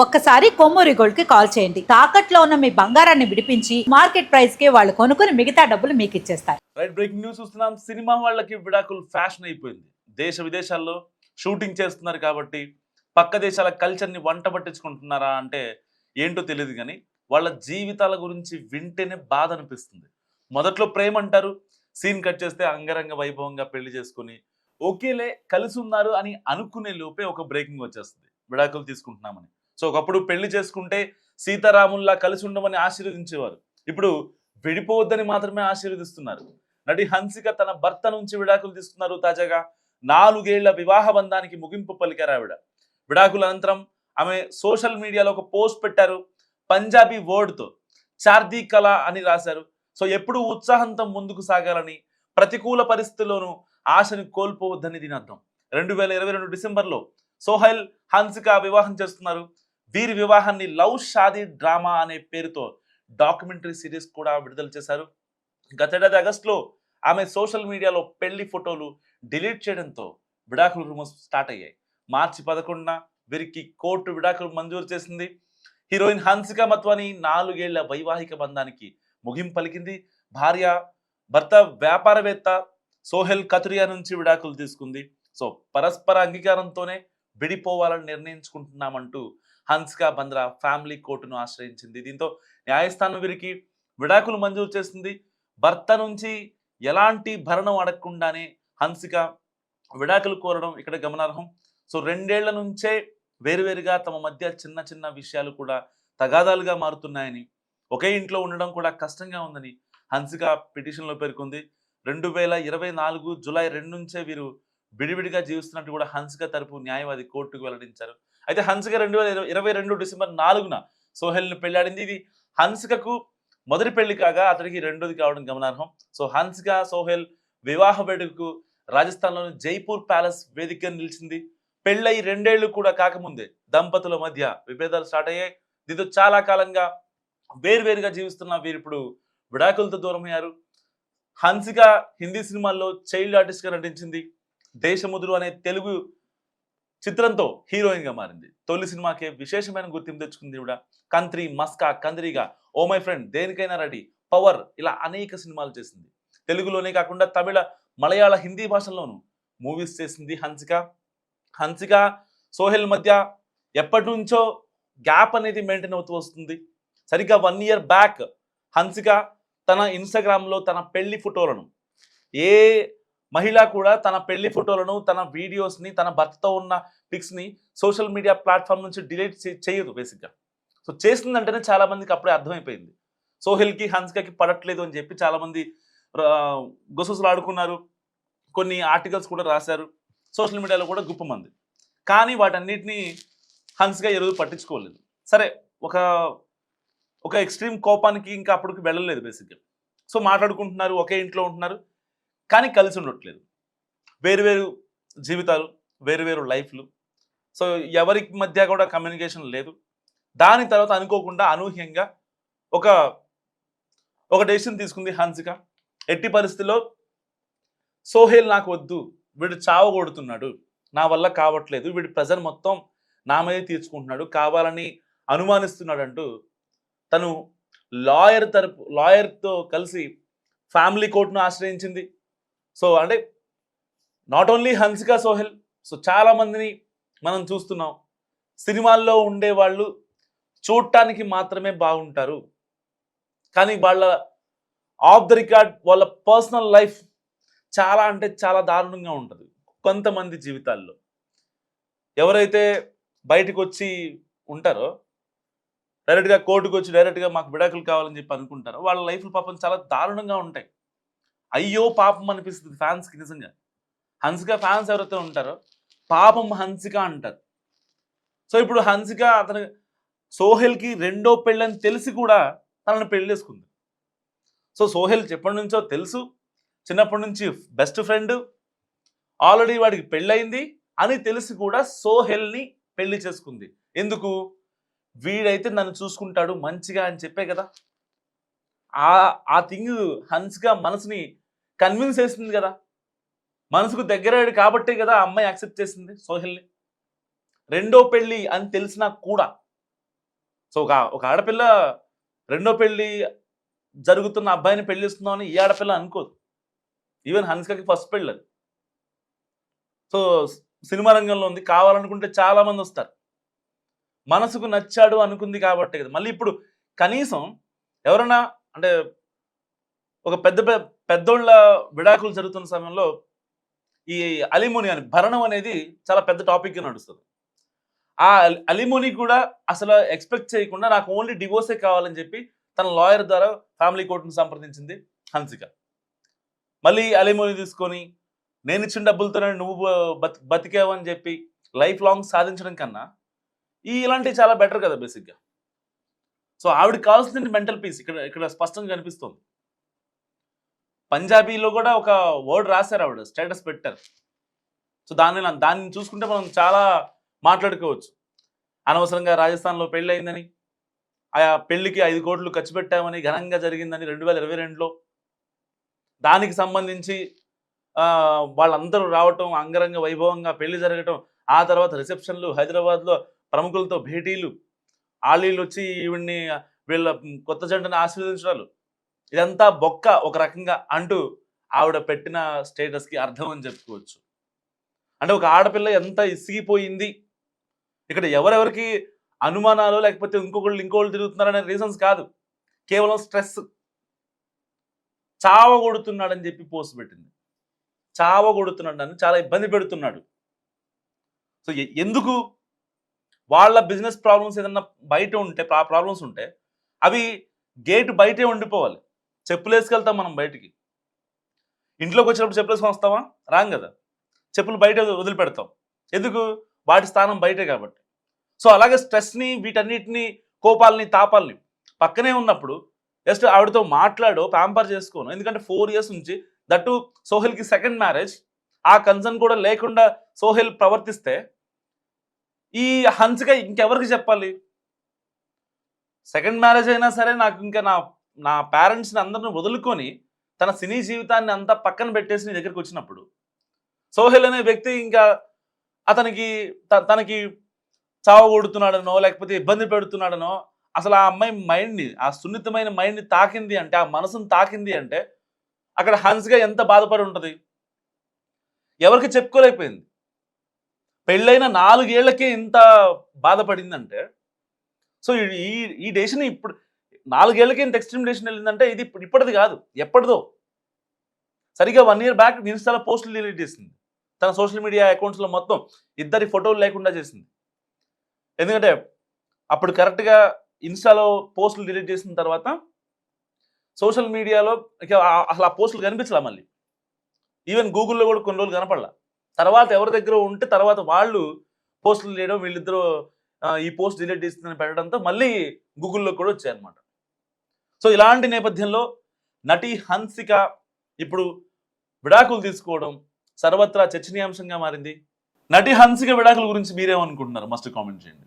ఒక్కసారి కొమ్మూరి గోల్డ్ కి కాల్ చేయండి. తాకట్లో ఉన్న మీ బంగారాన్ని విడిపించి మార్కెట్ ప్రైస్ కి వాళ్ళు కొనుక్కుని మిగతా డబ్బులు మీకు ఇచ్చేస్తారు. రైట్, బ్రేకింగ్ న్యూస్ చూస్తున్నాం. సినిమా వాళ్ళకి విడాకులు ఫ్యాషన్ అయిపోయింది. దేశ విదేశాల్లో షూటింగ్ చేస్తున్నారు కాబట్టి పక్క దేశాల కల్చర్ని వంట పట్టించుకుంటున్నారా అంటే ఏంటో తెలియదు, కానీ వాళ్ళ జీవితాల గురించి వింటేనే బాధ అనిపిస్తుంది. మొదట్లో ప్రేమ అంటారు, సీన్ కట్ చేస్తే అంగరంగ వైభవంగా పెళ్లి చేసుకుని ఓకేలే కలిసి ఉన్నారు అని అనుకునే లోపే ఒక బ్రేకింగ్ వచ్చేస్తుంది, విడాకులు తీసుకుంటున్నామని. సో ఒకప్పుడు పెళ్లి చేసుకుంటే సీతారాముల్లా కలిసి ఉండమని ఆశీర్వదించేవారు. ఇప్పుడు విడిపోవద్దని మాత్రమే ఆశీర్వదిస్తున్నారు. నటి హన్సిక తన భర్త నుంచి విడాకులు తీసుకున్నారు. తాజాగా 4 ఏళ్ల వివాహ బంధానికి ముగింపు పలికారు ఆవిడ. విడాకుల అనంతరం ఆమె సోషల్ మీడియాలో ఒక పోస్ట్ పెట్టారు. పంజాబీ వర్డ్తో చార్దీ కళ అని రాశారు. సో ఎప్పుడు ఉత్సాహంతో ముందుకు సాగాలని, ప్రతికూల పరిస్థితుల్లోనూ ఆశని కోల్పోవద్దని దీని అర్థం. 2022 డిసెంబర్లో సోహెల్ హన్సిక వివాహం చేస్తున్నారు. వీరి వివాహాన్ని లవ్ షాదీ డ్రామా అనే పేరుతో డాక్యుమెంటరీ సిరీస్ కూడా విడుదల చేశారు. గతేడాది ఆగస్టులో ఆమె సోషల్ మీడియాలో పెళ్లి ఫోటోలు డిలీట్ చేయడంతో విడాకుల రూమర్స్ స్టార్ట్ అయ్యాయి. మార్చి 11న వీరికి కోర్టు విడాకులు మంజూరు చేసింది. హీరోయిన్ హన్సిక మత్వాని 4 ఏళ్ల వైవాహిక బంధానికి ముగింపు పలికింది. భార్య భర్త వ్యాపారవేత్త సోహెల్ కతురియా నుంచి విడాకులు తీసుకుంది. సో పరస్పర అంగీకారంతోనే విడిపోవాలని నిర్ణయించుకుంటున్నామంటూ హన్సిక బంద్రా ఫ్యామిలీ కోర్టును ఆశ్రయించింది. దీంతో న్యాయస్థానం వీరికి విడాకులు మంజూరు చేసింది. భర్త నుంచి ఎలాంటి భరణం అడగకుండానే హన్సిక విడాకులు కోరడం ఇక్కడ గమనార్హం. సో 2 ఏళ్ల నుంచే వేరువేరుగా తమ మధ్య చిన్న చిన్న విషయాలు కూడా తగాదాలుగా మారుతున్నాయని, ఒకే ఇంట్లో ఉండడం కూడా కష్టంగా ఉందని హన్సిక పిటిషన్లో పేర్కొంది. 2024 జూలై 2 నుంచే వీరు విడివిడిగా జీవిస్తున్నట్టు కూడా హన్సిక తరపు న్యాయవాది కోర్టుకు వెల్లడించారు. అయితే హన్సిక 2022 డిసెంబర్ 4న సోహెల్ని పెళ్లాడింది. ఇది హన్సికకు మొదటి పెళ్లి కాగా అతడికి రెండోది కావడం గమనార్హం. సో హన్సిక సోహెల్ వివాహ వేడుకకు రాజస్థాన్లోని జైపూర్ ప్యాలెస్ వేదికగా నిలిచింది. పెళ్ళై 2 ఏళ్లు కూడా కాకముందే దంపతుల మధ్య విభేదాలు స్టార్ట్ అయ్యాయి. దీంతో చాలా కాలంగా వేరువేరుగా జీవిస్తున్న వీరు ఇప్పుడు విడాకులతో దూరమయ్యారు. హన్సిక హిందీ సినిమాల్లో చైల్డ్ ఆర్టిస్ట్గా నటించింది. దేశముదురు అనే తెలుగు చిత్రంతో హీరోయిన్గా మారింది. తొలి సినిమాకే విశేషమైన గుర్తింపు తెచ్చుకుంది ఈవిడ. కంత్రి, మస్కా, కందిరిగా, ఓ మై ఫ్రెండ్, దేనికైనా రెడీ, పవర్ ఇలా అనేక సినిమాలు చేసింది. తెలుగులోనే కాకుండా తమిళ, మలయాళ, హిందీ భాషల్లోనూ మూవీస్ చేసింది హన్సిక. హన్సిక సోహెల్ మధ్య ఎప్పటి నుంచో గ్యాప్ అనేది మెయింటైన్ అవుతూ వస్తుంది. సరిగ్గా 1 ఇయర్ బ్యాక్ హన్సిక తన ఇన్స్టాగ్రామ్లో తన పెళ్లి ఫోటోలను, ఏ మహిళ కూడా తన పెళ్లి ఫోటోలను, తన వీడియోస్ని, తన భర్తతో ఉన్న పిక్స్ని సోషల్ మీడియా ప్లాట్ఫామ్ నుంచి డిలీట్ చేయదు బేసిక్గా. సో చేసిందంటేనే చాలామందికి అప్పుడే అర్థమైపోయింది సోహెల్కి హన్సికకి పడట్లేదు అని చెప్పి చాలామంది గుసగుసలు ఆడుకున్నారు. కొన్ని ఆర్టికల్స్ కూడా రాశారు సోషల్ మీడియాలో కూడా గుప్పమంది. కానీ వాటన్నిటినీ హన్సిక ఈరోజు పట్టించుకోలేదు. సరే, ఒక ఎక్స్ట్రీమ్ కోపానికి ఇంకా అప్పటికి వెళ్ళలేదు బేసిక్గా. సో మాట్లాడుకుంటున్నారు, ఒకే ఇంట్లో ఉంటున్నారు, కానీ కలిసి ఉండట్లేదు. వేరువేరు జీవితాలు, వేరువేరు లైఫ్లు. సో ఎవరికి మధ్య కూడా కమ్యూనికేషన్ లేదు. దాని తర్వాత అనుకోకుండా అనూహ్యంగా ఒక డెసిషన్ తీసుకుంది హన్సిక. ఎట్టి పరిస్థితుల్లో సోహెల్ నాకు వద్దు, వీడు చావగొడుతున్నాడు, నా వల్ల కావట్లేదు, వీడి ప్రెజర్ మొత్తం నా మీద తీర్చుకుంటున్నాడు, కావాలని అనుమానిస్తున్నాడు అంటూ తను లాయర్తో కలిసి ఫ్యామిలీ కోర్టును ఆశ్రయించింది. సో అంటే not only Hansika, Sohel, so చాలామందిని మనం చూస్తున్నాం. సినిమాల్లో ఉండేవాళ్ళు చూడటానికి మాత్రమే బాగుంటారు, కానీ వాళ్ళ ఆఫ్ ద రికార్డ్, వాళ్ళ పర్సనల్ లైఫ్ చాలా అంటే చాలా దారుణంగా ఉంటుంది కొంతమంది జీవితాల్లో. ఎవరైతే బయటకు వచ్చి ఉంటారో, డైరెక్ట్గా కోర్టుకు వచ్చి డైరెక్ట్గా మాకు విడాకులు కావాలని చెప్పి అనుకుంటారో, వాళ్ళ లైఫ్లు పాపం చాలా దారుణంగా ఉంటాయి. అయ్యో పాపం అనిపిస్తుంది ఫ్యాన్స్కి నిజంగా. హన్సిక ఫ్యాన్స్ ఎవరైతే ఉంటారో పాపం హన్సిక అంటారు. సో ఇప్పుడు హన్సిక సోహెల్కి రెండో పెళ్ళని తెలిసి కూడా తనని పెళ్లి చేసుకుంది. సో సోహెల్ ఎప్పటి నుంచో తెలుసు, చిన్నప్పటి నుంచి బెస్ట్ ఫ్రెండ్, ఆల్రెడీ వాడికి పెళ్ళయింది అని తెలిసి కూడా సోహెల్ని పెళ్లి చేసుకుంది. ఎందుకు? వీడైతే నన్ను చూసుకుంటాడు మంచిగా అని చెప్పే కదా. ఆ థింగ్ హన్సిక మనసుని కన్విన్స్ చేసింది కదా, మనసుకు దగ్గరయ్యాడు కాబట్టే కదా ఆ అమ్మాయి యాక్సెప్ట్ చేసింది సోహెల్ని. రెండో పెళ్ళి అని తెలిసినా కూడా సో ఒక ఆడపిల్ల రెండో పెళ్లి జరుగుతున్న అబ్బాయిని పెళ్లిస్తున్నామని ఈ ఆడపిల్ల అనుకోదు. ఈవెన్ హన్సికకి ఫస్ట్ పెళ్ళి అది. సో సినిమా రంగంలో ఉంది, కావాలనుకుంటే చాలా మంది వస్తారు. మనసుకు నచ్చాడు అనుకుంది కాబట్టి కదా. మళ్ళీ ఇప్పుడు కనీసం ఎవరైనా అంటే ఒక పెద్దోళ్ళ విడాకులు జరుగుతున్న సమయంలో ఈ అలిమోని అని భరణం అనేది చాలా పెద్ద టాపిక్గా నడుస్తుంది. ఆ అలిమోని కూడా అసలు ఎక్స్పెక్ట్ చేయకుండా నాకు ఓన్లీ డివోర్సే కావాలని చెప్పి తన లాయర్ ద్వారా ఫ్యామిలీ కోర్టును సంప్రదించింది హన్సిక. మళ్ళీ అలిమోని తీసుకొని నేను ఇచ్చిన డబ్బులతోనే నువ్వు బతికావు అని చెప్పి లైఫ్ లాంగ్ సాధించడం కన్నా ఇలాంటివి చాలా బెటర్ కదా బేసిక్గా. సో ఆవిడకి కావాల్సింది మెంటల్ పీస్ ఇక్కడ స్పష్టంగా కనిపిస్తుంది. పంజాబీలో కూడా ఒక వర్డ్ రాశారు, ఆవిడ స్టేటస్ పెట్టారు. సో దాన్ని చూసుకుంటే మనం చాలా మాట్లాడుకోవచ్చు. అనవసరంగా రాజస్థాన్లో పెళ్ళి అయిందని, ఆ పెళ్లికి 5 కోట్లు ఖర్చు పెట్టామని, ఘనంగా జరిగిందని 2022లో. దానికి సంబంధించి వాళ్ళందరూ రావటం, అంగరంగ వైభవంగా పెళ్లి జరగటం, ఆ తర్వాత రిసెప్షన్లు, హైదరాబాద్లో ప్రముఖులతో భేటీలు, ఆళ్ళీళ్ళు వచ్చి ఈవిడ్ని వీళ్ళ కొత్త జంటని ఆశీర్వదించడాలు, ఇదంతా బొక్క ఒక రకంగా అంటూ ఆవిడ పెట్టిన స్టేటస్కి అర్థం అని చెప్పుకోవచ్చు. అంటే ఒక ఆడపిల్ల ఎంత ఇసిగిపోయింది, ఇక్కడ ఎవరెవరికి అనుమానాలు లేకపోతే ఇంకోళ్ళు తిరుగుతున్నారనే రీజన్స్ కాదు, కేవలం స్ట్రెస్. చావగొడుతున్నాడని చెప్పి పోస్ట్ పెట్టింది. చావగొడుతున్నాడు, అని చాలా ఇబ్బంది పెడుతున్నాడు. సో ఎందుకు వాళ్ళ బిజినెస్ ప్రాబ్లమ్స్ ఏదన్నా బయట ఉంటే, ప్రాబ్లమ్స్ ఉంటే అవి గేట్ బయటే ఉండిపోవాలి. చెప్పులు వేసుకెళ్తాం మనం బయటికి, ఇంట్లోకి వచ్చినప్పుడు చెప్పులు వేసుకొని వస్తావా? రాం కదా. చెప్పులు బయట వదిలిపెడతాం, ఎందుకు? వాటి స్థానం బయటే కాబట్టి. సో అలాగే స్ట్రెస్ని, వీటన్నిటిని, కోపాలని, తాపాలని పక్కనే ఉన్నప్పుడు జస్ట్ ఆవిడతో మాట్లాడో, ప్యాంపర్ చేసుకోను. ఎందుకంటే 4 years నుంచి, దట్టు సోహెల్కి సెకండ్ మ్యారేజ్, ఆ కన్సర్న్ కూడా లేకుండా సోహెల్ ప్రవర్తిస్తే ఈ హన్సిక ఇంకెవరికి చెప్పాలి? సెకండ్ మ్యారేజ్ అయినా సరే నాకు ఇంకా నా పేరెంట్స్ని అందరిని వదులుకొని తన సినీ జీవితాన్ని అంతా పక్కన పెట్టేసి నీ దగ్గరికి వచ్చినప్పుడు సోహెల్ అనే వ్యక్తి ఇంకా తనకి చావగొడుతున్నాడనో లేకపోతే ఇబ్బంది పెడుతున్నాడనో, అసలు ఆ అమ్మాయి మైండ్ని, ఆ సున్నితమైన మైండ్ని తాకింది అంటే, ఆ మనసును తాకింది అంటే అక్కడ హన్సిక ఎంత బాధపడి ఉంటుంది? ఎవరికి చెప్పుకోలేకపోయింది. పెళ్ళైన 4 ఏళ్లకే ఇంత బాధపడిందంటే, సో ఈ డెసిషన్ ఇప్పుడు 4 ఏళ్లకే ఇంత ఎక్స్ట్రీమ్ డెసిషన్ వెళ్ళిందంటే ఇది ఇప్పటిది కాదు, ఎప్పటిదో. సరిగ్గా 1 year బ్యాక్ ఇన్స్టాలో పోస్టులు డిలీట్ చేసింది. తన సోషల్ మీడియా అకౌంట్స్లో మొత్తం ఇద్దరి ఫోటోలు లేకుండా చేసింది. ఎందుకంటే అప్పుడు కరెక్ట్గా ఇన్స్టాలో పోస్టులు డిలీట్ చేసిన తర్వాత సోషల్ మీడియాలో అసలు ఆ పోస్టులు కనిపించలే. మళ్ళీ ఈవెన్ గూగుల్లో కూడా కొన్ని రోజులు కనపడలా. తర్వాత ఎవరి దగ్గర ఉంటే తర్వాత వాళ్ళు పోస్టులు చేయడం, వీళ్ళిద్దరూ ఈ పోస్ట్ డిలీట్ చేస్తుందని పెట్టడంతో మళ్ళీ గూగుల్లో కూడా వచ్చాయన్నమాట. సో ఇలాంటి నేపథ్యంలో నటి హన్సిక ఇప్పుడు విడాకులు తీసుకోవడం సర్వత్రా చర్చనీయాంశంగా మారింది. నటి హన్సిక విడాకుల గురించి మీరేమనుకుంటున్నారు? మస్ట్ కామెంట్ చేయండి.